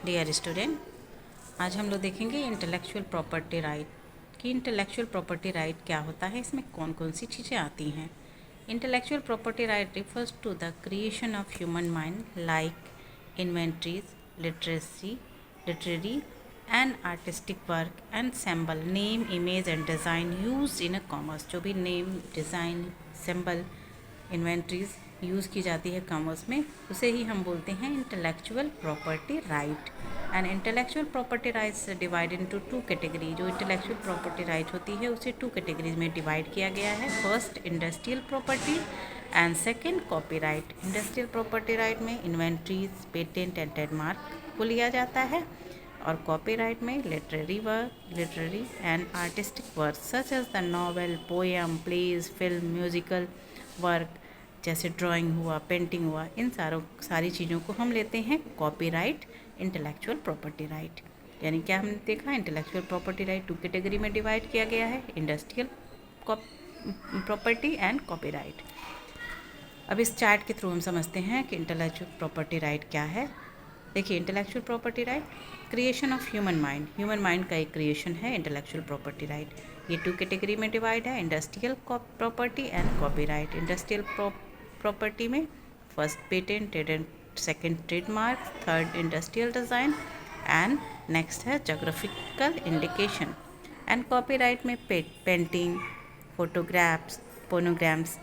Dear student, आज हम लोग देखेंगे इंटेलेक्चुअल प्रॉपर्टी राइट कि इंटेलेक्चुअल प्रॉपर्टी राइट क्या होता है, इसमें कौन कौन सी चीज़ें आती हैं। Intellectual property right refers to the creation of human mind like inventories, literary and artistic work and symbol, name, image and design use in a commerce. जो भी name, design, symbol, inventories use की जाती है commerce में, उसे ही हम बोलते हैं intellectual property right. And intellectual property rights divide into two category. जो इंटेलेक्चुअल प्रॉपर्टी राइट होती है उसे टू कैटेगरीज में डिवाइड किया गया है। First industrial property and second copyright. Industrial property right में इन्वेंट्रीज, पेटेंट एंड ट्रेडमार्क को लिया जाता है, और कॉपीराइट में literary and artistic work such as the novel, poem, plays, film, musical work जैसे ड्राइंग हुआ, पेंटिंग हुआ, इन सारी चीज़ों को हम लेते हैं कॉपीराइट इंटेलेक्चुअल प्रॉपर्टी राइट। यानी क्या हमने देखा, intellectual property right two category में डिवाइड किया गया है, इंडस्ट्रियल प्रॉपर्टी एंड कॉपीराइट। अब इस चार्ट के थ्रू हम समझते हैं कि इंटेलेक्चुअल प्रॉपर्टी राइट क्या है। देखिए, intellectual property right creation of human mind, human mind का एक क्रिएशन है इंटेलेक्चुअल प्रॉपर्टी राइट। ये टू कैटेगरी में डिवाइड है, industrial property and copyright. Industrial property में first patent, second trademark, third industrial design and next है geographical indication. And copyright में painting, photographs, phonograms,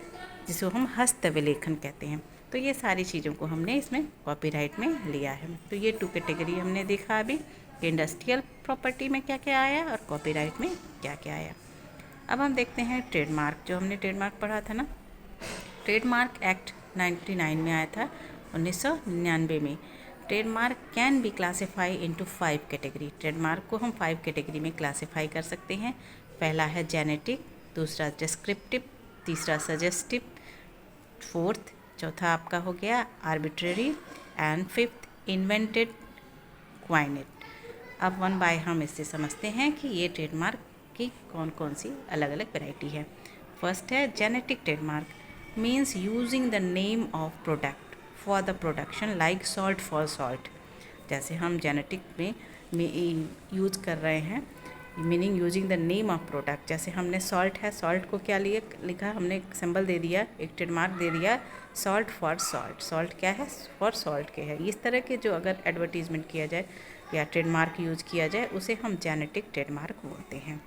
जिसको हम हस्तविलेखन कहते हैं। तो ये सारी चीज़ों को हमने इसमें कॉपीराइट में लिया है। तो ये टू कैटेगरी हमने देखा अभी कि इंडस्ट्रियल प्रॉपर्टी में क्या क्या आया और कॉपीराइट में क्या क्या आया। अब हम देखते हैं ट्रेडमार्क। जो हमने ट्रेडमार्क पढ़ा था ना, ट्रेडमार्क एक्ट 99 में आया था, 1999 में। Trademark can be classify into 5 category. Trademark को हम 5 कैटेगरी में क्लासीफाई कर सकते हैं। पहला है जेनेटिक, दूसरा डिस्क्रिप्टिव, तीसरा सजेस्टिव, फोर्थ, चौथा आपका हो गया आर्बिट्रेरी एंड फिफ्थ इन्वेंटेड क्वाइनेट। अब वन बाय हम इससे समझते हैं कि ये ट्रेडमार्क की कौन कौन सी अलग अलग वैरायटी है। फर्स्ट है genetic trademark, means using the name of product for the production like salt for salt. जैसे हम जेनेटिक में यूज कर रहे हैं, meaning using the name of product. जैसे हमने सॉल्ट है, सॉल्ट को क्या लिए लिखा हमने, एक सिंबल दे दिया, एक ट्रेडमार्क दे दिया, सॉल्ट फॉर सॉल्ट। सॉल्ट क्या है, फॉर सॉल्ट के है। इस तरह के जो अगर एडवर्टीजमेंट किया जाए या ट्रेडमार्क यूज किया जाए, उसे हम जेनेटिक ट्रेडमार्क बोलते हैं।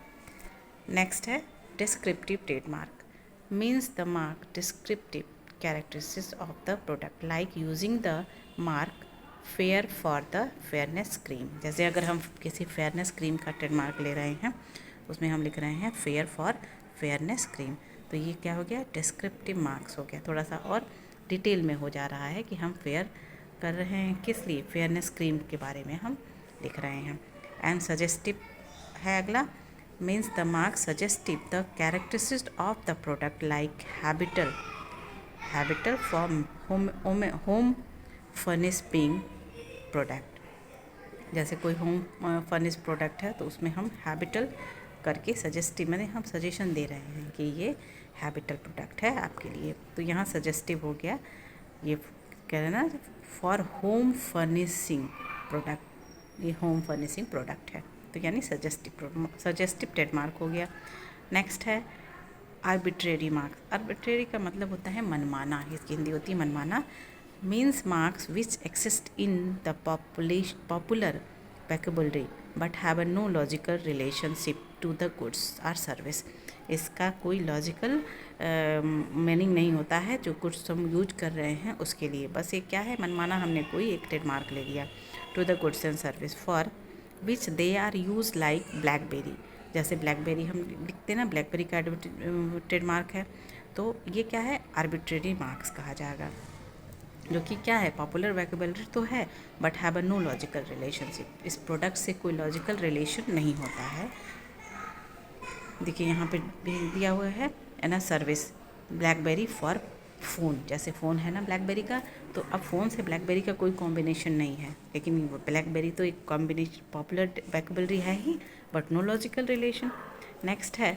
नेक्स्ट है descriptive trademark, means the mark descriptive characteristics of the product like using the mark fair for the fairness cream। जैसे अगर हम किसी फेयरनेस क्रीम का ट्रेडमार्क ले रहे हैं, उसमें हम लिख रहे हैं फेयर फॉर फेयरनेस क्रीम, तो ये क्या हो गया, डिस्क्रिप्टिव मार्क्स हो गया। थोड़ा सा और डिटेल में हो जा रहा है कि हम फेयर कर रहे हैं किस लिए, फेयरनेस क्रीम के बारे में हम लिख रहे हैं। एंड सजेस्टिव है अगला, means the mark suggestive the characteristics of the product like Habitat for home furnishing product. जैसे कोई होम फर्निश प्रोडक्ट है तो उसमें हम हैबिटल करके सजेस्टिव, मैंने हम सजेशन दे रहे हैं कि ये हैबिटल प्रोडक्ट है आपके लिए, तो यहाँ सजेस्टिव हो गया। ये कह रहे ना, फॉर होम फर्निशिंग प्रोडक्ट, ये होम फर्निशिंग प्रोडक्ट है, तो यानी सजेस्टिव ट्रेडमार्क हो गया। नेक्स्ट है आर्बिट्रेरी मार्क्स। आर्बिट्रेरी का मतलब होता है मनमाना, इसकी हिंदी होती है मनमाना। Means marks which exist in the popular vocabulary but have no logical relationship to the goods or service. इसका कोई लॉजिकल मीनिंग नहीं होता है जो गुड्स हम यूज कर रहे हैं उसके लिए, बस ये क्या है, मनमाना हमने कोई एक ट्रेडमार्क ले लिया। To the goods and service for which they are use like BlackBerry. जैसे ब्लैकबेरी हम लिखते हैं ना, ब्लैकबेरी का ट्रेडमार्क है, तो ये क्या है, आर्बिट्रेरी मार्क्स कहा जाएगा। जो कि क्या है, पॉपुलर वोकैबुलरी तो है but have a no logical relationship. इस प्रोडक्ट से कोई लॉजिकल रिलेशन नहीं होता है। देखिए यहाँ पे दिया हुआ है ना, सर्विस ब्लैकबेरी फॉर फ़ोन। जैसे फ़ोन है ना ब्लैकबेरी का, तो अब फ़ोन से ब्लैकबेरी का कोई कॉम्बिनेशन नहीं है, लेकिन ब्लैकबेरी तो एक कॉम्बिनेशन पॉपुलर वोकैबुलरी है ही, but no logical relation. Next है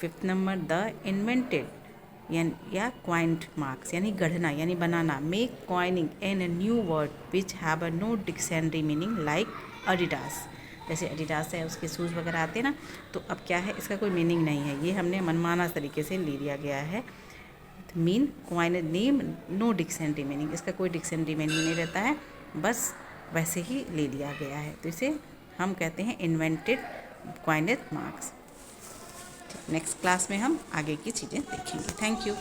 5th नंबर, द इन्वेंटेड या क्वाइंट मार्क्स यानी गढ़ना यानी बनाना। Make coining an a new word which have a no dictionary meaning like Adidas. जैसे एडिडास है उसके शूज़ वगैरह आते हैं ना, तो अब क्या है, इसका कोई मीनिंग नहीं है, ये हमने मनमाना तरीके से ले लिया गया है। Mean coin name no dictionary meaning, इसका कोई डिक्शनरी मीनिंग नहीं रहता है, बस वैसे ही ले लिया गया है, तो इसे हम कहते हैं इन्वेंटेड क्वाइनेट मार्क्स। नेक्स्ट क्लास में हम आगे की चीज़ें देखेंगे। Thank you.